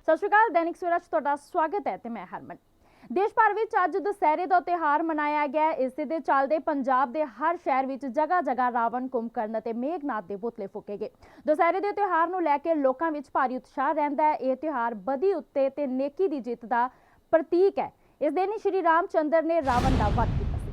ਸਤਿ ਸ਼੍ਰੀ ਅਕਾਲ। दैनिक सवेरा 'ਚ ਤੁਹਾਡਾ ਸਵਾਗਤ ਹੈ ਤੇ ਮੈਂ ਹਰਮਨ। ਦੇਸ਼ ਭਰ ਵਿੱਚ ਅੱਜ ਦੁਸਹਿਰੇ ਦਾ ਤਿਉਹਾਰ ਮਨਾਇਆ ਗਿਆ। ਇਸੇ ਦੇ ਚੱਲਦੇ ਪੰਜਾਬ ਦੇ ਹਰ ਸ਼ਹਿਰ ਵਿੱਚ ਜਗ੍ਹਾ-ਜਗ੍ਹਾ ਰਾਵਣ, ਕੁੰਭਕਰਨ ਅਤੇ ਮੇਘਨਾਥ ਦੇ ਪੁਤਲੇ ਫੂਕੇ ਗਏ। ਦੁਸਹਿਰੇ ਦੇ ਤਿਉਹਾਰ ਨੂੰ ਲੈ ਕੇ ਲੋਕਾਂ ਵਿੱਚ ਭਾਰੀ ਉਤਸ਼ਾਹ ਰਹਿੰਦਾ ਹੈ। ਇਹ ਤਿਉਹਾਰ ਬਦੀ ਉੱਤੇ ਤੇ ਨੇਕੀ ਦੀ ਜਿੱਤ ਦਾ ਪ੍ਰਤੀਕ ਹੈ। ਇਸ ਦਿਨ ਸ਼੍ਰੀ ਰਾਮ ਚੰਦਰ ਨੇ ਰਾਵਣ ਦਾ ਵੱਧ ਕੀਤਾ ਸੀ।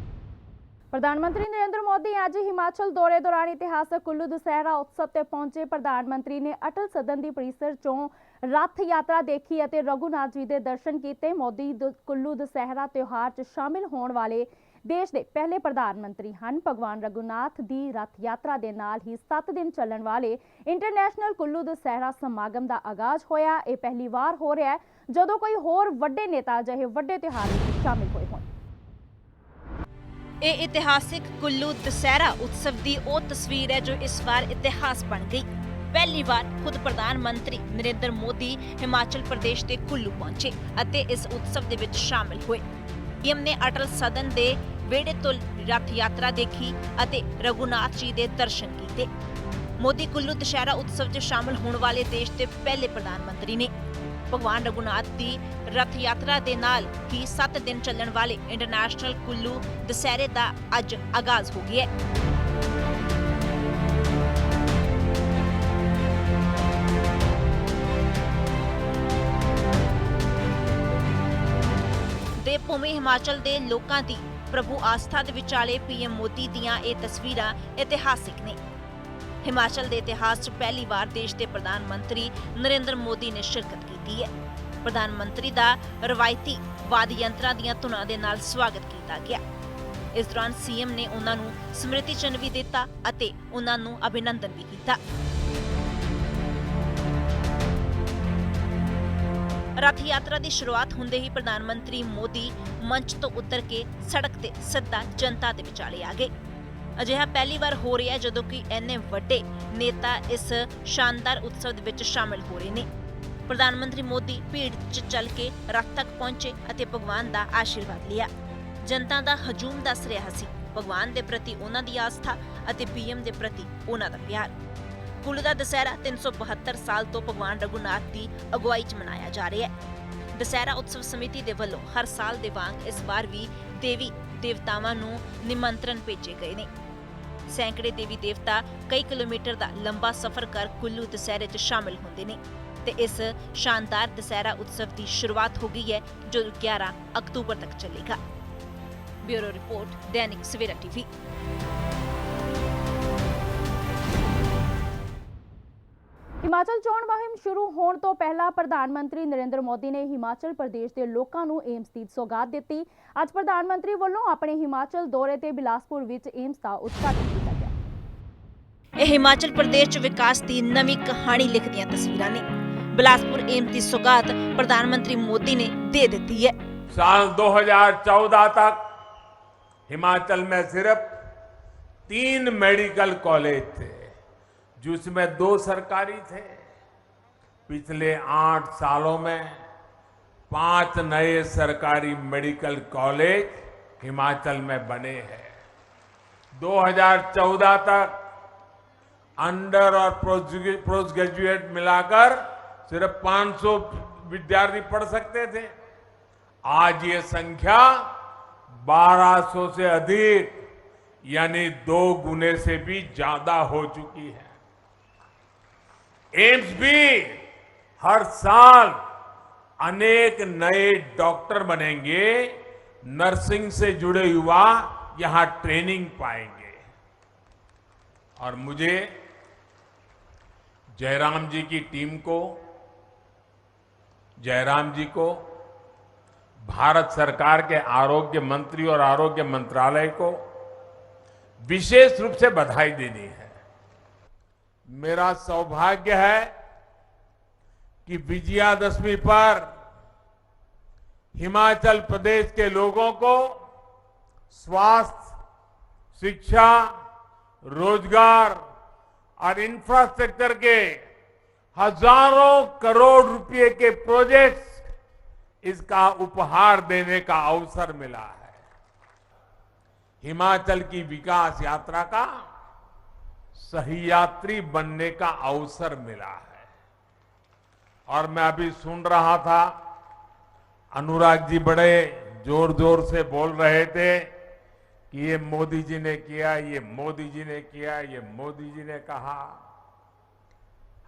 प्रधानमंत्री नरेंद्र मोदी आज हिमाचल दौरे दौरान इतिहासक कुल्लू दशहरा उत्सव ते पहुंचे। प्रधानमंत्री ने अटल सदन दी परिसर चों रथ यात्रा देखी और रघुनाथ जी के दर्शन किए। मोदी कुल्लू दशहरा त्योहार च शामिल होने वाले देश के पहले प्रधानमंत्री हैं। भगवान रघुनाथ की रथ यात्रा के नाल ही 7 दिन चलने वाले इंटरनेशनल कुल्लू दशहरा समागम का आगाज होया। यह पहली बार हो रहा है जदों कोई होर वड्डे नेता अजिहे वड्डे त्योहार में शामिल होए होण। ਇਹ ਇਤਿਹਾਸਿਕ ਕੁੱਲੂ ਦਸ਼ਹਿਰਾ ਉਤਸਵ ਦੀ ਉਹ ਤਸਵੀਰ ਹੈ ਜੋ ਇਸ ਵਾਰ ਇਤਿਹਾਸ ਬਣ ਗਈ। ਪਹਿਲੀ ਵਾਰ ਖੁਦ ਪ੍ਰਧਾਨ ਮੰਤਰੀ ਨਰਿੰਦਰ ਮੋਦੀ ਹਿਮਾਚਲ ਪ੍ਰਦੇਸ਼ ਦੇ ਕੁੱਲੂ ਪਹੁੰਚੇ ਅਤੇ ਇਸ ਉਤਸਵ ਦੇ ਵਿੱਚ ਸ਼ਾਮਿਲ ਹੋਏ। ਪੀਐਮ ਨੇ ਅਟਲ ਸਦਨ ਦੇ ਵਿਹੜੇ ਤੋਂ ਰਥ ਯਾਤਰਾ ਦੇਖੀ ਅਤੇ ਰਘੁਨਾਥ ਜੀ ਦੇ ਦਰਸ਼ਨ ਕੀਤੇ। ਮੋਦੀ ਕੁੱਲੂ ਦਸ਼ਹਿਰਾ ਉਤਸਵ 'ਚ ਸ਼ਾਮਿਲ ਹੋਣ ਵਾਲੇ ਦੇਸ਼ ਦੇ ਪਹਿਲੇ ਪ੍ਰਧਾਨ ਮੰਤਰੀ ਨੇ। ਭਗਵਾਨ ਰਘੁਨਾਥ ਦੀ रथ यात्रा के नाल ही 7 दिन चलने वाले इंटरनेशनल कुल्लू दशहरे का अज आगाज हो गया है। देवभूमि हिमाचल के लोगों की प्रभु आस्था के विचाले पीएम मोदी दियां ये तस्वीरां ऐतिहासिक ने। हिमाचल के इतिहास च पहली बार देश के प्रधानमंत्री नरेंद्र मोदी ने शिरकत की है। प्रधानमंत्री का रवायती वाद यंत्रां दीयां धुनां दे नाल स्वागत किया गया। इस दौरान सीएम ने उन्होंने स्मृति चिन्ह भी दिता अते उन्होंने अभिनंदन भी किया। रथ यात्रा की शुरुआत होंदे ही प्रधानमंत्री मोदी मंच तो उतर के सड़क ते सीधा जनता दे विचाले आ गए। अजिहा पहली बार हो रहा है जदों कि इन्ने वड्डे नेता इस शानदार उत्सव दे विच शामिल हो रहे हैं। प्रधानमंत्री मोदी भीड़ च चल के रथ तक पहुंचे और भगवान का आशीर्वाद लिया। जनता का हजूम दस रहा सी भगवान के प्रति उन्हां दी आस्था और पीएम के प्रति उन्हां दा प्यार। कुल्लू दा दशहरा 372 साल तो भगवान रघुनाथ की अगुवाई च मनाया जा रहा है। दशहरा उत्सव समिति के वलों हर साल दे वांग इस बार भी देवी देवतावां नूं निमंत्रण भेजे गए ने। सैकड़े देवी देवता कई किलोमीटर का लंबा सफर कर कुल्लू दशहरे च शामिल होंदे ने ते इस शानदार दशहरा उत्सव की शुरुआत हो गई है जो 11 अक्तूबर तक चलेगा। Bureau report, Dainik Savera TV. Himachal चोण मुहिम शुरू होने तो पहला प्रधानमंत्री नरेंद्र मोदी ने हिमाचल प्रदेश के लोगों को एम्स की सौगात दी। आज प्रधानमंत्री वालों अपने हिमाचल दौरे ते बिलासपुर विच एम्स का उद्घाटन किया गया। यह हिमाचल प्रदेश विकास की नवी कहानी लिखदियां तस्वीरां ने। बिलासपुर एम्स की सौगात प्रधानमंत्री मोदी ने दे दी है। साल 2014 तक हिमाचल में सिर्फ 3 मेडिकल कॉलेज थे जिसमें 2 सरकारी थे। पिछले 8 सालों में 5 नए सरकारी मेडिकल कॉलेज हिमाचल में बने हैं। 2014 तक अंडर और पोस्ट ग्रेजुएट मिलाकर सिर्फ 500 विद्यार्थी पढ़ सकते थे। आज ये संख्या 1200 से अधिक यानी 2 गुने से भी ज्यादा हो चुकी है। एम्स भी हर साल अनेक नए डॉक्टर बनेंगे। नर्सिंग से जुड़े युवा यहां ट्रेनिंग पाएंगे। और मुझे जयराम जी की टीम को, जयराम जी को, भारत सरकार के आरोग्य मंत्री और आरोग्य मंत्रालय को विशेष रूप से बधाई देनी है। मेरा सौभाग्य है कि विजयादशमी पर हिमाचल प्रदेश के लोगों को स्वास्थ्य, शिक्षा, रोजगार और इंफ्रास्ट्रक्चर के हजारों करोड़ रुपए के प्रोजेक्ट्स इसका उपहार देने का अवसर मिला है। हिमाचल की विकास यात्रा का सही यात्री बनने का अवसर मिला है। और मैं अभी सुन रहा था, अनुराग जी बड़े जोर जोर से बोल रहे थे कि ये मोदी जी ने किया, ये मोदी जी ने किया, ये मोदी जी ने कहा।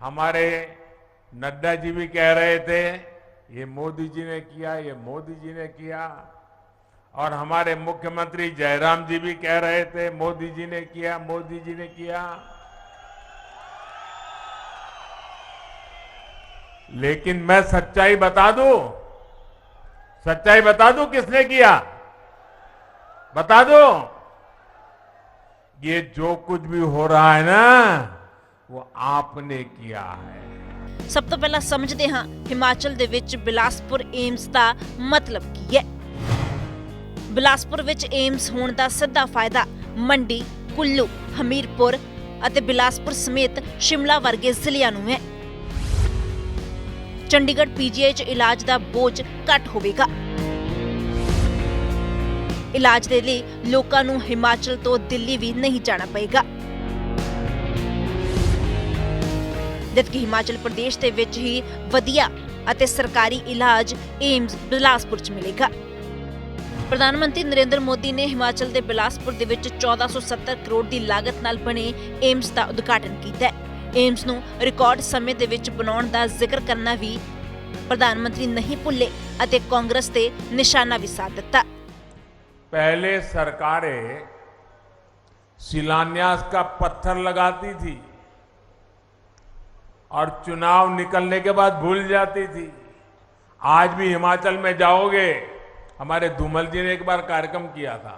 हमारे नड्डा जी भी कह रहे थे ये मोदी जी ने किया, ये मोदी जी ने किया। और हमारे मुख्यमंत्री जयराम जी भी कह रहे थे मोदी जी ने किया, मोदी जी ने किया। लेकिन मैं सच्चाई बता दूं, सच्चाई बता दूं किसने किया, बता दो। ये जो कुछ भी हो रहा है ना, वो आपने किया है। ਸਭ ਤੋਂ ਪਹਿਲਾਂ ਸਮਝਦੇ ਹਾਂ ਹਿਮਾਚਲ ਦੇ ਵਿੱਚ ਬਿਲਾਸਪੁਰ ਏਮਸ ਦਾ ਮਤਲਬ ਕੀ ਹੈ। ਬਿਲਾਸਪੁਰ ਵਿੱਚ ਏਮਸ ਹੋਣ ਦਾ ਸਿੱਧਾ ਫਾਇਦਾ ਮੰਡੀ, ਕੁੱਲੂ, ਹਮੀਰਪੁਰ ਅਤੇ ਬਿਲਾਸਪੁਰ ਸਮੇਤ ਸ਼ਿਮਲਾ ਵਰਗੇ ਜ਼ਿਲ੍ਹਿਆਂ ਨੂੰ ਹੈ। ਚੰਡੀਗੜ੍ਹ ਪੀਜੀਆਈ 'ਚ ਇਲਾਜ ਦਾ ਬੋਝ ਘੱਟ ਹੋਵੇਗਾ। ਇਲਾਜ ਦੇ ਲਈ ਲੋਕਾਂ ਨੂੰ ਹਿਮਾਚਲ ਤੋਂ ਦਿੱਲੀ ਵੀ ਨਹੀਂ ਜਾਣਾ ਪਏਗਾ, ਜਦਕਿ ਹਿਮਾਚਲ ਪ੍ਰਦੇਸ਼ ਦੇ ਵਿੱਚ ਹੀ ਵਧੀਆ ਅਤੇ ਸਰਕਾਰੀ ਇਲਾਜ ਏਮਸ ਬਿਲਾਸਪੁਰ 'ਚ ਮਿਲੇਗਾ। ਪ੍ਰਧਾਨ ਮੰਤਰੀ ਨਰਿੰਦਰ ਮੋਦੀ ਨੇ ਹਿਮਾਚਲ ਦੇ ਬਿਲਾਸਪੁਰ ਦੇ ਵਿੱਚ 1470 ਕਰੋੜ ਦੀ ਲਾਗਤ ਨਾਲ ਬਣੇ ਏਮਸ ਦਾ ਉਦਘਾਟਨ ਕੀਤਾ ਹੈ। ਏਮਸ ਨੂੰ ਰਿਕਾਰਡ ਸਮੇਂ ਦੇ ਵਿੱਚ ਬਣਾਉਣ ਦਾ ਜ਼ਿਕਰ ਕਰਨਾ ਵੀ ਪ੍ਰਧਾਨ ਮੰਤਰੀ ਨਹੀਂ ਭੁੱਲੇ ਅਤੇ ਕਾਂਗਰਸ ਤੇ ਨਿਸ਼ਾਨਾ ਵੀ ਸਾਧ ਦਿੱਤਾ। पहले सरकारें शिलान्यास का पत्थर लगाती थी और चुनाव निकलने के बाद भूल जाती थी। आज भी हिमाचल में जाओगे, हमारे धूमल जी ने एक बार कार्यक्रम किया था,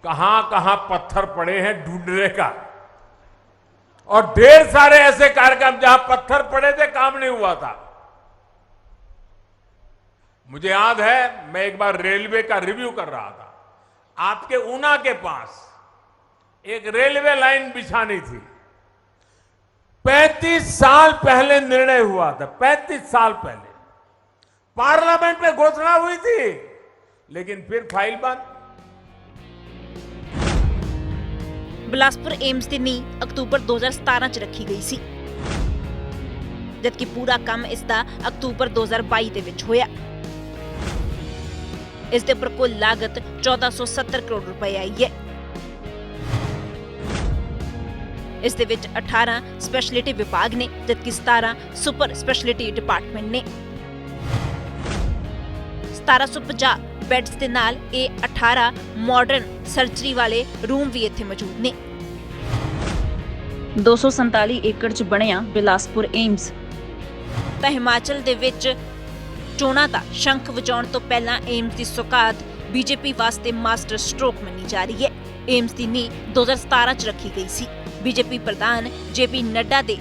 कहां कहां पत्थर पड़े हैं ढूंढने का, और ढेर सारे ऐसे कार्यक्रम जहां पत्थर पड़े थे, काम नहीं हुआ था। मुझे याद है, मैं एक बार रेलवे का रिव्यू कर रहा था, आपके ऊना के पास एक रेलवे लाइन बिछानी थी। 35 साल पहले निर्णय हुआ था, 35 साल पहले पार्लियामेंट में घोषणा हुई थी, लेकिन फिर फाइल बंद। ਬਿਲਾਸਪੁਰ ਏਮਸ ਦੀ ਨੀਂਹ ਅਕਤੂਬਰ 2017 ਚ ਰੱਖੀ ਗਈ ਸੀ, ਜਦਕਿ ਪੂਰਾ ਕੰਮ ਇਸ ਦਾ ਅਕਤੂਬਰ 2022 ਦੇ ਵਿੱਚ ਹੋਇਆ। ਇਸ ਦੇ ਉੱਪਰ ਕੁੱਲ ਲਾਗਤ 1470 ਕਰੋੜ ਰੁਪਏ ਆਈ ਹੈ। ਇਸ ਦੇ ਵਿੱਚ 18 ਸਪੈਸ਼ਲਿਟੀ ਵਿਭਾਗ ਨੇ, ਜਦਕਿ 17 ਸੁਪਰ ਸਪੈਸ਼ਲਿਟੀ ਡਿਪਾਰਟਮੈਂਟ ਨੇ। 1750 ਬੈੱਡਸ ਦੇ ਨਾਲ ਇਹ 18 ਮਾਡਰਨ ਸਰਜਰੀ ਵਾਲੇ ਰੂਮ ਵੀ ਇੱਥੇ ਮੌਜੂਦ ਨੇ। 247 ਏਕੜ 'ਚ ਬਣਿਆ ਬਿਲਾਸਪੁਰ ਏਮਸ। ਤਾਂ ਹਿਮਾਚਲ ਦੇ ਵਿੱਚ ਚੋਣਾਂ ਦਾ ਸ਼ੰਖ ਵਜਾਉਣ ਤੋਂ ਪਹਿਲਾਂ ਏਮਸ ਦੀ ਸੁਕਾਤ ਬੀਜੇਪੀ ਵਾਸਤੇ ਮਾਸਟਰ ਸਟ੍ਰੋਕ ਮੰਨੀ ਜਾ ਰਹੀ ਹੈ। ਏਮਸ ਦੀ ਨੀਂਹ 2017 ਚ ਰੱਖੀ ਗਈ ਸੀ। ਬੀਜੇਪੀ ਪ੍ਰਧਾਨ ਜੇਪੀ ਨੱਡਾ ਦੇ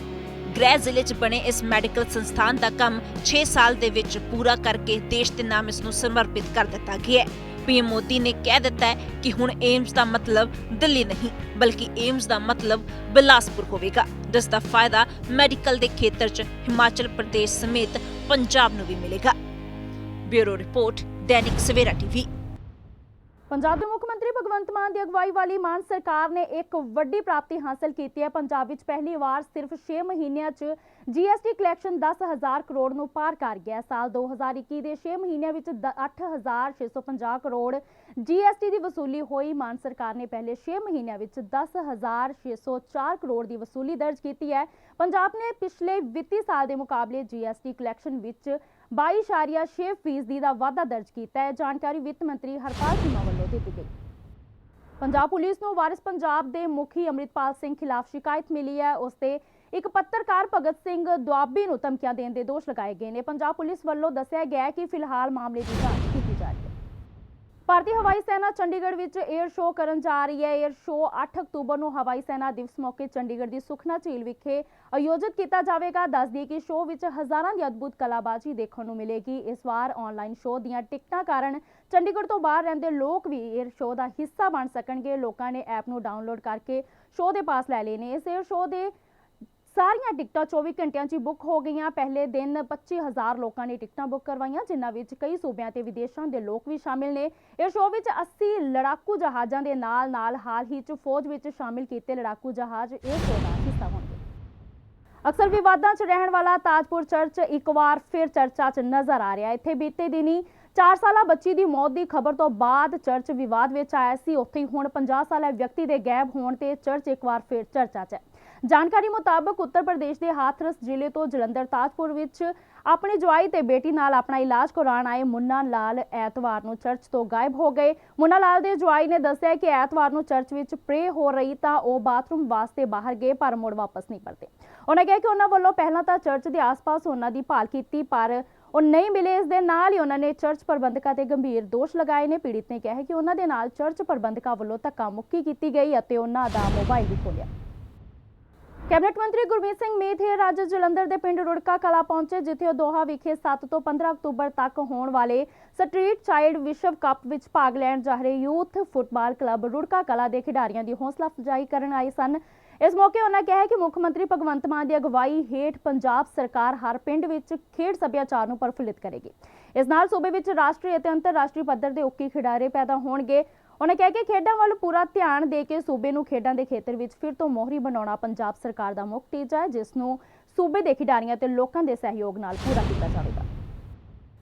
ਗ੍ਰਹਿ ਜ਼ਿਲ੍ਹੇ 'ਚ ਬਣੇ ਇਸ ਮੈਡੀਕਲ ਸੰਸਥਾਨ ਦਾ ਕੰਮ 6 ਸਾਲ ਦੇ ਵਿੱਚ ਪੂਰਾ ਕਰਕੇ ਦੇਸ਼ ਦੇ ਨਾਮ ਇਸ ਨੂੰ ਸਮਰਪਿਤ ਕਰ ਦਿੱਤਾ ਗਿਆ ਹੈ। ਪੀਐਮ ਮੋਦੀ ਨੇ ਕਹਿ ਦਿੱਤਾ ਹੈ ਕਿ ਹੁਣ ਏਮਸ ਦਾ ਮਤਲਬ ਦਿੱਲੀ ਨਹੀਂ, ਬਲਕਿ ਏਮਸ ਦਾ ਮਤਲਬ ਬਿਲਾਸਪੁਰ ਹੋਵੇਗਾ, ਜਿਸ ਦਾ ਫਾਇਦਾ ਮੈਡੀਕਲ ਦੇ ਖੇਤਰ 'ਚ ਹਿਮਾਚਲ ਪ੍ਰਦੇਸ਼ ਸਮੇਤ ਪੰਜਾਬ ਨੂੰ ਵੀ ਮਿਲੇਗਾ। Bureau report, Dainik Savera TV. Punjab ਦੇ ਮੁੱਖ ਮੰਤਰੀ ਭਗਵੰਤ ਮਾਨ ਦੀ ਅਗਵਾਈ ਵਾਲੀ ਮਾਨ ਸਰਕਾਰ ਨੇ ਇੱਕ ਵੱਡੀ ਪ੍ਰਾਪਤੀ ਹਾਸਲ ਕੀਤੀ ਹੈ। ਪੰਜਾਬ ਵਿੱਚ ਪਹਿਲੀ ਵਾਰ ਸਿਰਫ 6 ਮਹੀਨਿਆਂ 'ਚ GST ਕਲੈਕਸ਼ਨ 10,000 ਕਰੋੜ ਨੂੰ ਪਾਰ ਕਰ ਗਿਆ। ਸਾਲ 2021 ਦੇ 6 ਮਹੀਨਿਆਂ ਵਿੱਚ 8,650 ਕਰੋੜ GST ਦੀ ਵਸੂਲੀ ਹੋਈ। ਮਾਨ ਸਰਕਾਰ ਨੇ ਪਹਿਲੇ 6 ਮਹੀਨਿਆਂ ਵਿੱਚ 10,604 ਕਰੋੜ ਦੀ ਵਸੂਲੀ ਦਰਜ ਕੀਤੀ ਹੈ। ਪੰਜਾਬ ਨੇ ਪਿਛਲੇ ਵਿੱਤੀ ਸਾਲ ਦੇ ਮੁਕਾਬਲੇ GST ਕਲੈਕਸ਼ਨ ਵਿੱਚ 22.6% ਦਾ ਵਾਧਾ ਦਰਜ ਕੀਤਾ ਹੈ। ਜਾਣਕਾਰੀ ਵਿੱਤ ਮੰਤਰੀ ਹਰਪਾਲ ਚੀਮਾ ਵੱਲੋਂ ਦਿੱਤੀ ਗਈ। ਪੰਜਾਬ ਪੁਲਿਸ ਨੂੰ ਵਾਰਿਸ ਪੰਜਾਬ ਦੇ ਮੁਖੀ ਅੰਮ੍ਰਿਤਪਾਲ ਸਿੰਘ ਖਿਲਾਫ ਸ਼ਿਕਾਇਤ ਮਿਲੀ ਹੈ। ਉਸ ਤੇ ਇੱਕ ਪੱਤਰਕਾਰ ਭਗਤ ਸਿੰਘ ਦੁਆਬੀ ਨੂੰ ਧਮਕੀਆਂ ਦੇਣ ਦੇ ਦੋਸ਼ ਲਗਾਏ ਗਏ ਨੇ। ਪੰਜਾਬ ਪੁਲਿਸ ਵੱਲੋਂ ਦੱਸਿਆ ਗਿਆ ਹੈ ਕਿ ਫਿਲਹਾਲ ਮਾਮਲੇ ਦੀ ਜਾਂਚ ਕੀਤੀ ਜਾ ਰਹੀ ਹੈ। ਭਾਰਤੀ ਹਵਾਈ ਸੈਨਾ ਚੰਡੀਗੜ੍ਹ ਵਿੱਚ 에ਅਰ ਸ਼ੋਅ ਕਰਨ ਜਾ ਰਹੀ ਹੈ। 에ਅਰ ਸ਼ੋਅ 8 ਅਕਤੂਬਰ ਨੂੰ ਹਵਾਈ ਸੈਨਾ ਦਿਵਸ ਮੌਕੇ ਚੰਡੀਗੜ੍ਹ ਦੀ ਸੁਖਨਾ ਝੀਲ ਵਿਖੇ ਆਯੋਜਿਤ ਕੀਤਾ ਜਾਵੇਗਾ। ਦੱਸ ਦਈਏ ਕਿ ਸ਼ੋਅ ਵਿੱਚ ਹਜ਼ਾਰਾਂ ਦੀ ਅਦਭੁਤ ਕਲਾਬਾਜ਼ੀ ਦੇਖਣ ਨੂੰ ਮਿਲੇਗੀ। ਇਸ ਵਾਰ ਆਨਲਾਈਨ ਸ਼ੋਅ ਦੀਆਂ ਟਿਕਟਾਂ ਕਾਰਨ ਚੰਡੀਗੜ੍ਹ ਤੋਂ ਬਾਹਰ ਰਹਿੰਦੇ ਲੋਕ ਵੀ 에ਅਰ ਸ਼ੋਅ ਦਾ ਹਿੱਸਾ ਬਣ ਸਕਣਗੇ। ਲੋਕਾਂ ਨੇ ਐਪ ਨੂੰ ਡਾਊਨਲੋਡ ਕਰਕੇ ਸ਼ੋਅ ਦੇ ਪਾਸ ਲੈ ਲਏ ਨੇ। ਇਸ 에ਅਰ ਸ਼ੋਅ ਦੇ ਸਾਰੀਆਂ ਟਿਕਟਾਂ 24 ਘੰਟਿਆਂ 'ਚ ਬੁੱਕ ਹੋ ਗਈਆਂ। ਪਹਿਲੇ ਦਿਨ 25,000 ਲੋਕਾਂ ਨੇ ਟਿਕਟਾਂ ਬੁੱਕ ਕਰਵਾਈਆਂ, ਜਿਨ੍ਹਾਂ ਵਿੱਚ ਕਈ ਸੂਬਿਆਂ ਤੇ ਵਿਦੇਸ਼ਾਂ ਦੇ ਲੋਕ ਵੀ ਸ਼ਾਮਿਲ ਨੇ। ਇਹ ਸ਼ੋਅ ਵਿੱਚ 80 ਲੜਾਕੂ ਜਹਾਜ਼ਾਂ ਦੇ ਨਾਲ ਹਾਲ ਹੀ 'ਚ ਫੌਜ ਵਿੱਚ ਸ਼ਾਮਿਲ ਕੀਤੇ ਲੜਾਕੂ ਜਹਾਜ਼ ਇਹ ਸ਼ੋਅ ਦਾ ਹਿੱਸਾ ਹੋਣਗੇ। ਅਕਸਰ ਵਿਵਾਦਾਂ 'ਚ ਰਹਿਣ ਵਾਲਾ ਤਾਜਪੁਰ ਚਰਚ ਇੱਕ ਵਾਰ ਫਿਰ ਚਰਚਾ 'ਚ ਨਜ਼ਰ ਆ ਰਿਹਾ ਹੈ। ਇੱਥੇ ਬੀਤੇ ਦਿਨੀ 4 ਸਾਲਾ ਬੱਚੀ ਦੀ ਮੌਤ ਦੀ ਖਬਰ ਤੋਂ ਬਾਅਦ ਚਰਚ ਵਿਵਾਦ ਵਿੱਚ ਆਇਆ ਸੀ। ਉੱਥੇ ਹੀ ਹੁਣ 50 ਸਾਲਾ ਵਿਅਕਤੀ ਦੇ ਗਾਇਬ ਹੋਣ ਤੇ ਚਰਚ ਇੱਕ ਵਾਰ ਫਿਰ ਚਰਚਾ 'ਚ ਹੈ। ਜਾਣਕਾਰੀ ਮੁਤਾਬਕ ਉੱਤਰ ਪ੍ਰਦੇਸ਼ ਦੇ ਹਾਥਰਸ ਜ਼ਿਲ੍ਹੇ ਤੋਂ ਜਲੰਧਰ ਤਾਜਪੁਰ ਵਿੱਚ ਆਪਣੇ ਜਵਾਈ ਤੇ ਬੇਟੀ ਨਾਲ ਆਪਣਾ ਇਲਾਜ ਕਰਾਉਣ ਆਏ ਮੁੰਨਾ ਲਾਲ ਐਤਵਾਰ ਨੂੰ ਚਰਚ ਤੋਂ ਗਾਇਬ ਹੋ ਗਏ। ਮੁੰਨਾ ਲਾਲ ਦੇ ਜਵਾਈ ਨੇ ਦੱਸਿਆ ਕਿ ਐਤਵਾਰ ਨੂੰ ਚਰਚ ਵਿੱਚ ਪ੍ਰੇ ਹੋ ਰਹੀ ਤਾਂ ਉਹ ਬਾਥਰੂਮ ਵਾਸਤੇ ਬਾਹਰ ਗਏ ਪਰ ਮੁੜ ਵਾਪਸ ਨਹੀਂ ਪਰਤੇ। ਉਹਨਾਂ ਕਿਹਾ ਕਿ ਉਹਨਾਂ ਵੱਲੋਂ ਪਹਿਲਾਂ ਤਾਂ ਚਰਚ ਦੇ ਆਸ-ਪਾਸ ਉਹਨਾਂ ਦੀ ਭਾਲ ਕੀਤੀ ਪਰ ਉਹ ਨਹੀਂ ਮਿਲੇ। ਇਸ ਦੇ ਨਾਲ ਹੀ ਉਹਨਾਂ ਨੇ ਚਰਚ ਪ੍ਰਬੰਧਕਾਂ ਤੇ ਗੰਭੀਰ ਦੋਸ਼ ਲਗਾਏ ਨੇ। ਪੀੜਿਤ ਨੇ ਕਿਹਾ ਕਿ ਉਹਨਾਂ ਦੇ ਨਾਲ ਚਰਚ ਪ੍ਰਬੰਧਕਾਂ ਵੱਲੋਂ ਧੱਕਾ ਮੁੱਕੀ ਕੀਤੀ ਗਈ ਅਤੇ ਉਹਨਾਂ ਦਾ ਮੋਬਾਈਲ ਵੀ ਖੋਲਿਆ। ਕੈਬਨਿਟ ਮੰਤਰੀ ਗੁਰਮੀਤ ਸਿੰਘ ਮੇਥੇਰ ਅੱਜ ਜਲੰਧਰ ਦੇ ਪਿੰਡ ਰੁੜਕਾ ਕਲਾ ਪਹੁੰਚੇ, ਜਿੱਥੇ ਉਹ ਦੋਹਾ ਵਿਖੇ 7 ਤੋਂ 15 ਅਕਤੂਬਰ ਤੱਕ ਹੋਣ ਵਾਲੇ ਸਟਰੀਟ ਚਾਈਲਡ ਵਿਸ਼ਵ ਕੱਪ ਵਿੱਚ ਭਾਗ ਲੈਣ ਜਾ ਰਹੇ ਯੂਥ ਫੁੱਟਬਾਲ ਕਲੱਬ ਰੁੜਕਾ ਕਲਾ ਦੇ ਖਿਡਾਰੀਆਂ ਦੀ ਹੌਸਲਾ ਅਫਜ਼ਾਈ ਕਰਨ ਆਏ ਸਨ। ਇਸ ਮੌਕੇ ਉਹਨਾਂ ਕਿਹਾ ਕਿ ਮੁੱਖ ਮੰਤਰੀ ਭਗਵੰਤ ਮਾਨ ਦੀ ਅਗਵਾਈ ਹੇਠ ਪੰਜਾਬ ਸਰਕਾਰ ਹਰ ਪਿੰਡ ਵਿੱਚ ਖੇਡ ਸੱਭਿਆਚਾਰ ਨੂੰ ਪ੍ਰਫੁੱਲਿਤ ਕਰੇਗੀ। ਇਸ ਨਾਲ ਸੂਬੇ ਵਿੱਚ ਰਾਸ਼ਟਰੀ ਅਤੇ ਅੰਤਰਰਾਸ਼ਟਰੀ ਪੱਧਰ ਦੇ ਉੱਕੀ ਖਿਡਾਰੀ ਪੈਦਾ ਹੋਣਗੇ। ਉਹਨਾਂ ਕਿਹਾ ਕਿ ਖੇਡਾਂ ਵੱਲ ਪੂਰਾ ਧਿਆਨ ਦੇ ਕੇ ਸੂਬੇ ਨੂੰ ਖੇਡਾਂ ਦੇ ਖੇਤਰ ਵਿੱਚ ਫਿਰ ਤੋਂ ਮੋਹਰੀ ਬਣਾਉਣਾ ਪੰਜਾਬ ਸਰਕਾਰ ਦਾ ਮੁੱਖ ਟੀਚਾ ਹੈ, ਜਿਸ ਨੂੰ ਸੂਬੇ ਦੇ ਖਿਡਾਰੀਆਂ ਤੇ ਲੋਕਾਂ ਦੇ ਸਹਿਯੋਗ ਨਾਲ ਪੂਰਾ ਕੀਤਾ ਜਾਵੇਗਾ।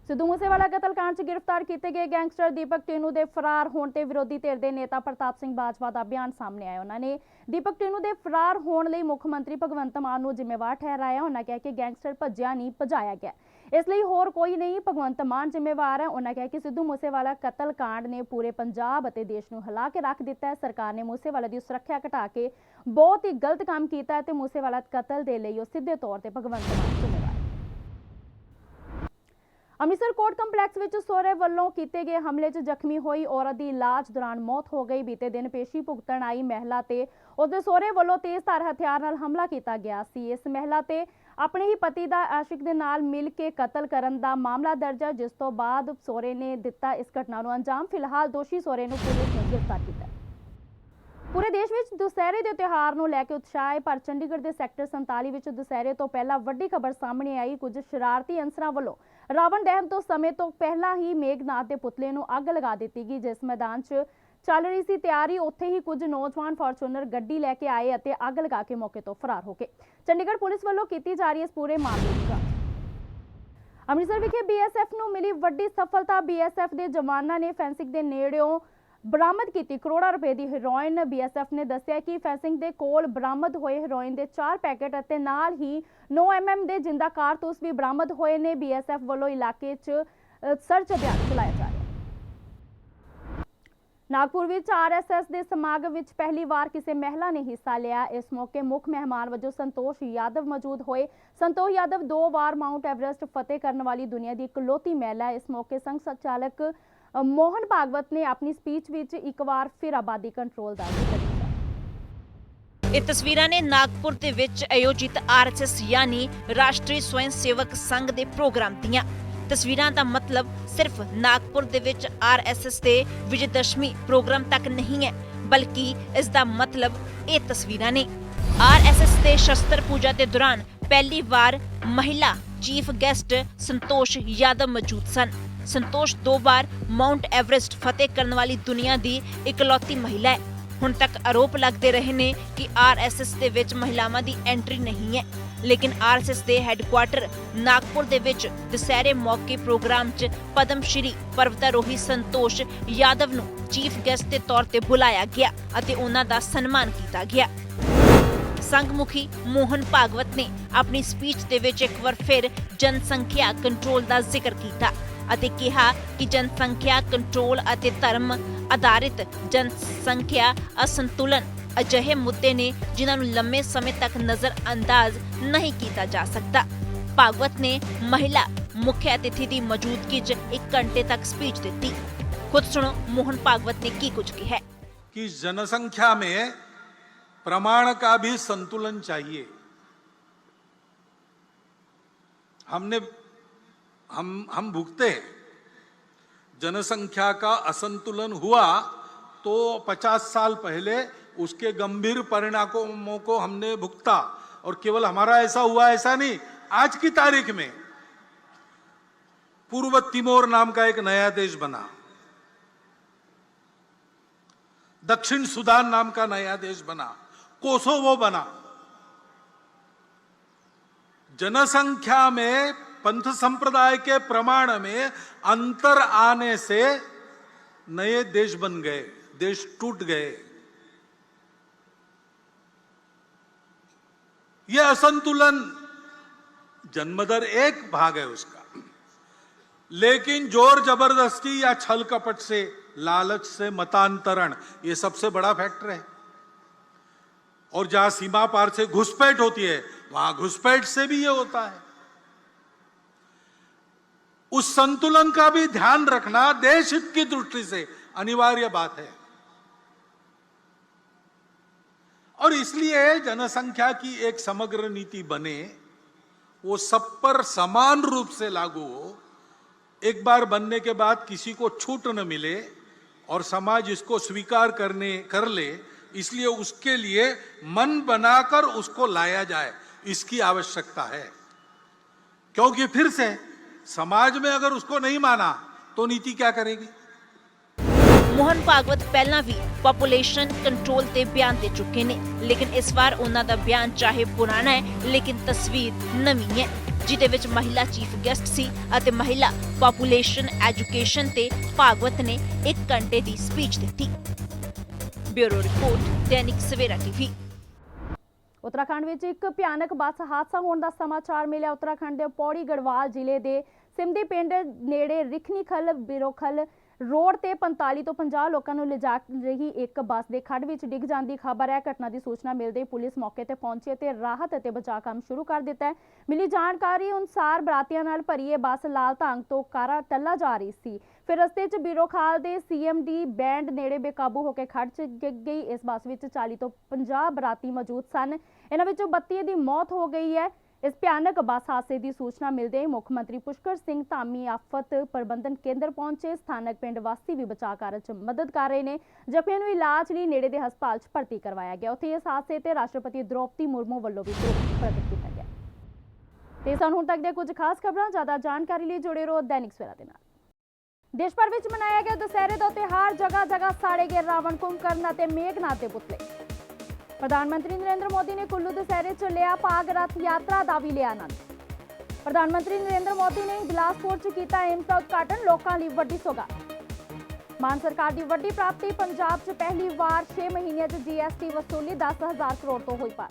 ਸਿੱਧੂ ਮੂਸੇਵਾਲਾ ਕਤਲकांड 'ਚ ਗ੍ਰਿਫਤਾਰ ਕੀਤੇ ਗਏ ਗੈਂਗਸਟਰ ਦੀਪਕ ਟੀਨੂ ਦੇ ਫਰਾਰ ਹੋਣ ਤੇ ਵਿਰੋਧੀ ਧਿਰ ਦੇ ਨੇਤਾ ਪ੍ਰਤਾਪ ਸਿੰਘ ਬਾਜਵਾ ਦਾ ਬਿਆਨ ਸਾਹਮਣੇ ਆਇਆ। ਉਹਨਾਂ ਨੇ ਦੀਪਕ ਟੀਨੂ ਦੇ ਫਰਾਰ ਹੋਣ ਲਈ ਮੁੱਖ ਮੰਤਰੀ ਭਗਵੰਤ ਮਾਨ ਨੂੰ ਜ਼ਿੰਮੇਵਾਰ ਠਹਿਰਾਇਆ। ਉਹਨਾਂ ਕਿਹਾ ਕਿ ਗੈਂਗਸਟਰ ਭੱਜਿਆ ਨਹੀਂ, ਭਜਾਇਆ ਗਿਆ, ਇਸ ਲਈ ਹੋਰ ਕੋਈ ਨਹੀਂ, ਭਗਵੰਤ ਮਾਨ ਜ਼ਿੰਮੇਵਾਰ ਹੈ। ਉਹਨਾਂ ਕਿਹਾ ਕਿ ਸਿੱਧੂ ਮੂਸੇਵਾਲਾ ਕਤਲकांड ਨੇ ਪੂਰੇ ਪੰਜਾਬ ਅਤੇ ਦੇਸ਼ ਨੂੰ ਹਿਲਾ ਕੇ ਰੱਖ ਦਿੱਤਾ ਹੈ। ਸਰਕਾਰ ਨੇ ਮੂਸੇਵਾਲਾ ਦੀ ਸੁਰੱਖਿਆ ਘਟਾ ਕੇ ਬਹੁਤ ਹੀ ਗਲਤ ਕੰਮ ਕੀਤਾ ਹੈ ਤੇ ਮੂਸੇਵਾਲਾ ਕਤਲ ਦੇ ਲਈ ਉਹ ਸਿੱਧੇ ਤੌਰ ਤੇ ਭਗਵੰਤ ਮਾਨ ਜ਼ਿੰਮੇਵਾਰ ਹੈ। ਅੰਮ੍ਰਿਤਸਰ ਕੋਰਟ ਕੰਪਲੈਕਸ ਵਿੱਚ ਸਹੁਰੇ ਵੱਲੋਂ ਕੀਤੇ ਗਏ ਹਮਲੇ 'ਚ ਜ਼ਖਮੀ ਹੋਈ ਔਰਤ ਦੀ ਇਲਾਜ ਦੌਰਾਨ ਮੌਤ ਹੋ ਗਈ। ਬੀਤੇ ਦਿਨ ਪੇਸ਼ੀ ਭੁਗਤਣ ਆਈ ਮਹਿਲਾ ਤੇ ਉਸਦੇ ਸਹੁਰੇ ਵੱਲੋਂ ਤੇਜ਼ਧਾਰ ਹਥਿਆਰ ਨਾਲ ਹਮਲਾ ਕੀਤਾ ਗਿਆ ਸੀ। ਇਸ ਮਹਿਲਾ ਤੇ ਆਪਣੇ ਹੀ ਪਤੀ ਦਾ ਆਸ਼ਿਕ ਦੇ ਨਾਲ ਮਿਲ ਕੇ ਕਤਲ ਕਰਨ ਦਾ ਮਾਮਲਾ ਦਰਜ ਹੈ, ਜਿਸ ਤੋਂ ਬਾਅਦ ਸਹੁਰੇ ਨੇ ਦਿੱਤਾ ਇਸ ਘਟਨਾ ਨੂੰ ਅੰਜਾਮ। ਫਿਲਹਾਲ ਦੋਸ਼ੀ ਸਹੁਰੇ ਨੂੰ ਪੁਲਿਸ ਨੇ ਗ੍ਰਿਫਤਾਰ ਕੀਤਾ। ਪੂਰੇ ਦੇਸ਼ ਵਿੱਚ ਦੁਸਹਿਰੇ ਦੇ ਤਿਉਹਾਰ ਨੂੰ ਲੈ ਕੇ ਉਤਸ਼ਾਹ ਹੈ, ਪਰ ਚੰਡੀਗੜ੍ਹ ਦੇ ਸੈਕਟਰ 47 ਵਿੱਚ ਦੁਸਹਿਰੇ ਤੋਂ ਪਹਿਲਾਂ ਵੱਡੀ ਖਬਰ ਸਾਹਮਣੇ ਆਈ। ਕੁਝ ਸ਼ਰਾਰਤੀ ਅਨਸਰਾਂ ਵੱਲੋਂ ਰਾਵਣ ਦਹਨ ਤੋਂ ਸਮੇਂ ਤੋਂ ਪਹਿਲਾਂ ਹੀ ਮੇਘਨਾਥ ਦੇ ਪੁਤਲੇ ਨੂੰ ਅੱਗ ਲਗਾ ਦਿੱਤੀ ਗਈ। ਜਿਸ ਮੈਦਾਨ 'ਚ ਚੱਲ ਰਹੀ ਸੀ ਤਿਆਰੀ, ਉੱਥੇ ਹੀ ਕੁਝ ਨੌਜਵਾਨ ਫਾਰਚੂਨਰ ਗੱਡੀ ਲੈ ਕੇ ਆਏ ਅਤੇ ਅੱਗ ਲਗਾ ਕੇ ਮੌਕੇ ਤੋਂ ਫਰਾਰ ਹੋ ਗਏ। ਚੰਡੀਗੜ੍ਹ ਪੁਲਿਸ ਵੱਲੋਂ ਕੀਤੀ ਜਾ ਰਹੀ ਇਸ ਪੂਰੇ ਮਾਮਲੇ ਦੀ ਜਾਂਚ। ਅੰਮ੍ਰਿਤਸਰ ਵਿਖੇ BSF ਨੂੰ ਮਿਲੀ ਵੱਡੀ ਸਫਲਤਾ। BSF ਦੇ ਜਵਾਨਾਂ ਨੇ ਫੈਂਸਿੰਗ ਦੇ ਨੇੜਿਓਂ ਬਰਾਮਦ ਕੀਤੀ ਕਰੋੜਾਂ ਰੁਪਏ ਦੀ ਹੈਰੋਇਨ। BSF ਨੇ ਦੱਸਿਆ ਕਿ ਫੈਂਸਿੰਗ ਦੇ ਕੋਲ ਬਰਾਮਦ ਹੋਏ ਹੈਰੋਇਨ ਦੇ 4 ਪੈਕੇਟ ਅਤੇ ਨਾਲ ਹੀ 9 mm ਦੇ ਜਿੰਦਾ ਕਾਰਤੂਸ ਵੀ ਬਰਾਮਦ ਹੋਏ ਨੇ। BSF ਵੱਲੋਂ ਇਲਾਕੇ 'ਚ ਸਰਚ ਅਭਿਆਨ ਚਲਾਇਆ ਜਾ ਰਿਹਾ ਹੈ। ਨਾਗਪੁਰ ਵਿੱਚ RSS ਦੇ ਸਮਾਗਮ ਵਿੱਚ ਪਹਿਲੀ ਵਾਰ ਕਿਸੇ ਮਹਿਲਾ ਨੇ ਹਿੱਸਾ ਲਿਆ। ਇਸ ਮੌਕੇ ਮੁੱਖ ਮਹਿਮਾਨ ਵਜੋਂ ਸੰਤੋਸ਼ ਯਾਦਵ ਮੌਜੂਦ ਹੋਏ। ਸੰਤੋਸ਼ ਯਾਦਵ 2 ਵਾਰ ਮਾਊਂਟ ਐਵਰੈਸਟ ਫਤਿਹ ਕਰਨ ਵਾਲੀ ਦੁਨੀਆ ਦੀ ਇਕਲੌਤੀ ਮਹਿਲਾ ਹੈ। ਇਸ ਮੌਕੇ ਸੰਘ ਸੰਚਾਲਕ ਮੋਹਨ ਭਾਗਵਤ ਨੇ ਆਪਣੀ ਸਪੀਚ ਵਿੱਚ ਇੱਕ ਵਾਰ ਫਿਰ ਆਬਾਦੀ ਕੰਟਰੋਲ ਦਾ ਜ਼ਿਕਰ ਕੀਤਾ। ਇਹ ਤਸਵੀਰਾਂ ਨੇ ਨਾਗਪੁਰ ਦੇ ਵਿੱਚ ਆਯੋਜਿਤ RSS ਯਾਨੀ ਰਾਸ਼ਟਰੀ ਸਵੈਂ ਸੇਵਕ ਸੰਘ ਦੇ ਪ੍ਰੋਗਰਾਮ ਦੀਆਂ। ਤਸਵੀਰਾਂ ਦਾ ਮਤਲਬ ਸਿਰਫ ਨਾਗਪੁਰ ਦੇ ਵਿੱਚ RSS ਦੇ ਵਿਜੇਦਸ਼ਮੀ ਪ੍ਰੋਗਰਾਮ ਤੱਕ ਨਹੀਂ ਹੈ, ਬਲਕਿ ਇਸ ਦਾ ਮਤਲਬ ਇਹ ਤਸਵੀਰਾਂ ਨੇ। RSS ਦੇ ਸ਼ਸਤਰ ਪੂਜਾ ਦੇ ਦੌਰਾਨ ਪਹਿਲੀ ਵਾਰ ਮਹਿਲਾ ਚੀਫ ਗੈਸਟ ਸੰਤੋਸ਼ ਯਾਦਵ ਮੌਜੂਦ ਸਨ। ਸੰਤੋਸ਼ 2 ਵਾਰ ਮਾਊਂਟ ਐਵਰੈਸਟ ਫਤਿਹ ਕਰਨ ਵਾਲੀ ਦੁਨੀਆ ਦੀ ਇਕਲੌਤੀ ਮਹਿਲਾ ਹੈ। ਹੁਣ ਤੱਕ ਆਰੋਪ ਲੱਗਦੇ ਰਹੇ ਨੇ ਕਿ RSS ਦੇ ਵਿੱਚ ਮਹਿਲਾਵਾਂ ਦੀ ਐਂਟਰੀ ਨਹੀਂ ਹੈ, ਲੇਕਿਨ RSS ਦੇ ਹੈੱਡਕੁਆਰਟਰ ਨਾਗਪੁਰ ਦੇ ਵਿੱਚ ਦੁਸਹਿਰੇ ਮੌਕੇ ਪ੍ਰੋਗਰਾਮ 'ਚ ਪਦਮ ਸ਼੍ਰੀ ਪਰਵਤਾਰੋਹੀ ਸੰਤੋਸ਼ ਯਾਦਵ ਨੂੰ ਚੀਫ ਗੈਸਟ ਦੇ ਤੌਰ ਤੇ ਬੁਲਾਇਆ ਗਿਆ ਅਤੇ ਉਹਨਾਂ ਦਾ ਸਨਮਾਨ ਕੀਤਾ ਗਿਆ। ਸੰਘ ਮੁਖੀ ਮੋਹਨ ਭਾਗਵਤ ਨੇ ਆਪਣੀ ਸਪੀਚ ਦੇ ਵਿੱਚ ਇੱਕ ਵਾਰ ਫਿਰ ਜਨਸੰਖਿਆ ਕੰਟਰੋਲ ਦਾ ਜ਼ਿਕਰ ਕੀਤਾ ਅਤੇ ਕਿਹਾ ਕਿ ਜਨਸੰਖਿਆ ਕੰਟਰੋਲ ਅਤੇ ਧਰਮ ਆਧਾਰਿਤ ਜਨਸੰਖਿਆ ਅਸੰਤੁਲਨ ਅਜਿਹੇ ਮੁੱਦੇ ਨੇ ਜਿਨ੍ਹਾਂ ਨੂੰ ਲੰਮੇ ਸਮੇਂ ਤੱਕ ਨਜ਼ਰ ਅੰਦਾਜ਼ ਨਹੀਂ ਕੀਤਾ ਜਾ ਸਕਦਾ। ਭਾਗਵਤ ਨੇ ਮਹਿਲਾ ਮੁੱਖ ਅਤਿਥੀ ਦੀ ਮੌਜੂਦਗੀ 'ਚ 1 ਘੰਟੇ ਤੱਕ ਸਪੀਚ ਦਿੱਤੀ। ਖੁਦ ਸੁਣੋ ਮੋਹਨ ਭਾਗਵਤ ਨੇ ਕੀ ਕੁਝ ਕਿਹਾ कि जनसंख्या में प्रमाण का भी संतुलन चाहिए। हम भुगते हैं। जनसंख्या का असंतुलन हुआ तो 50 साल पहले उसके गंभीर परिणामों को हमने भुगता, और केवल हमारा ऐसा हुआ ऐसा नहीं, आज की तारीख में पूर्व तिमोर नाम का एक नया देश बना, दक्षिण सुदान नाम का नया देश बना, कोसोवो बना। जनसंख्या में पंथ संप्रदाय के प्रमाण में अंतर आने से नए देश बन गए, देश टूट गए। यह असंतुलन, जन्मदर एक भाग है उसका, लेकिन जोर जबरदस्ती या छल कपट से, लालच से मतांतरण, यह सबसे बड़ा फैक्टर है। और जहां सीमा पार से घुसपैठ होती है, वहां घुसपैठ से भी यह होता है। उस संतुलन का भी ध्यान रखना देश हित की दृष्टि से अनिवार्य बात है। और इसलिए जनसंख्या की एक समग्र नीति बने, वो सब पर समान रूप से लागू हो, एक बार बनने के बाद किसी को छूट न मिले और समाज इसको स्वीकार कर ले, इसलिए उसके लिए मन बनाकर उसको लाया जाए, इसकी आवश्यकता है। क्योंकि फिर से समाज में अगर उसको नहीं माना तो नीति क्या करेगी। ਮੋਹਨ ਭਾਗਵਤ ਪਹਿਲਾਂ ਵੀ ਪੋਪੂਲੇਸ਼ਨ ਕੰਟਰੋਲ ਤੇ ਬਿਆਨ ਦੇ ਚੁੱਕੇ ਨੇ, ਲੇਕਿਨ ਇਸ ਵਾਰ ਉਹਨਾਂ ਦਾ ਬਿਆਨ ਚਾਹੇ ਪੁਰਾਣਾ ਹੈ ਲੇਕਿਨ ਤਸਵੀਰ ਨਵੀਂ ਹੈ, ਜਿਹਦੇ ਵਿੱਚ ਮਹਿਲਾ ਚੀਫ ਗੈਸਟ ਸੀ ਅਤੇ ਮਹਿਲਾ ਪੋਪੂਲੇਸ਼ਨ ਐਜੂਕੇਸ਼ਨ ਤੇ ਭਾਗਵਤ ਨੇ 1 ਘੰਟੇ ਦੀ ਸਪੀਚ ਦਿੱਤੀ। Bureau report, Dainik Savera TV. Uttarakhand ਵਿੱਚ ਇੱਕ ਭਿਆਨਕ ਬੱਸ ਹਾਦਸਾ ਹੋਣ ਦਾ ਸਮਾਚਾਰ ਮਿਲਿਆ। ਉੱਤਰਾਖੰਡ ਦੇ ਪੌੜੀ ਗੜਵਾਲ ਜ਼ਿਲ੍ਹੇ ਦੇ ਸਿਮਦੀ ਪਿੰਡ ਨੇੜੇ ਰਿਖਨੀਖਲ ਬਿਰੋਖਲ रोड ਤੇ 45 ਤੋਂ 50 ਲੋਕਾਂ ਨੂੰ ਲਿਜਾ ਰਹੀ ਇੱਕ ਬੱਸ ਦੇ ਖੱਡ ਵਿੱਚ ਡਿੱਗ ਜਾਣ ਦੀ ਖਬਰ ਹੈ। ਘਟਨਾ ਦੀ ਸੂਚਨਾ ਮਿਲਦੇ ਹੀ ਪੁਲਿਸ ਮੌਕੇ ਤੇ ਪਹੁੰਚੀ ਅਤੇ ਰਾਹਤ ਅਤੇ ਬਚਾਅ ਕੰਮ ਸ਼ੁਰੂ ਕਰ ਦਿੱਤਾ ਹੈ। ਮਿਲੀ ਜਾਣਕਾਰੀ ਅਨੁਸਾਰ ਬਰਾਤੀਆਂ ਨਾਲ ਭਰੀ ਇਹ ਬੱਸ ਲਾਲ ਢੰਗ ਤੋਂ ਕਾਰਾ ਟੱਲਾ ਜਾ ਰਹੀ ਸੀ। ਫਿਰ ਰਸਤੇ 'ਚ ਬਿਰੋਖਾਲ ਦੇ CMD ਬੈਂਡ ਨੇੜੇ ਬੇਕਾਬੂ ਹੋ ਕੇ ਖੱਡ 'ਚ ਡਿੱਗ ਗਈ। ਇਸ ਬੱਸ ਵਿੱਚ 40 ਤੋਂ 50 ਬਰਾਤੀ ਮੌਜੂਦ ਸਨ। ਇਹਨਾਂ ਵਿੱਚੋਂ 32 ਦੀ ਮੌਤ ਹੋ ਗਈ ਹੈ। इस भयानक बस हादसे की सूचना मिलते ही मुख्य मंत्री पुष्कर सिंह धामी आफत प्रबंधन केंद्र पहुंचे। स्थानक पिंड वासी भी बचाव कार्य च मदद कर रहे हैं। जख्मियों को इलाज लिए नेड़े के हस्पताल च भर्ती करवाया गया। उत्थे इस हादसे ते राष्ट्रपति द्रौपदी मुर्मू वालों भी दुख प्रगट किया गया। ते सानूं हुण तक दे कुछ खास खबरां, ज़्यादा जानकारी लिए जुड़े रहो दैनिक सवेरा दे नाल। देश भर विच मनाया गया दशहरे का त्योहार, जगह जगह साड़े गए रावण कुंभकर्ण ते मेघनाथ के पुतले। प्रधानमंत्री नरेंद्र मोदी ने कुल्लू दशहरे च लिया भाग, रथ यात्रा का भी लिया आनंद। प्रधानमंत्री नरेंद्र मोदी ने बिलासपुर च किया एम्स का उद्घाटन, लोगों लई वड्डी सौगात। मान सरकार की वड्डी प्राप्ति, पंजाब च पहली बार 6 महीनों च GST वसूली 10,000 करोड़ तो हुई पार।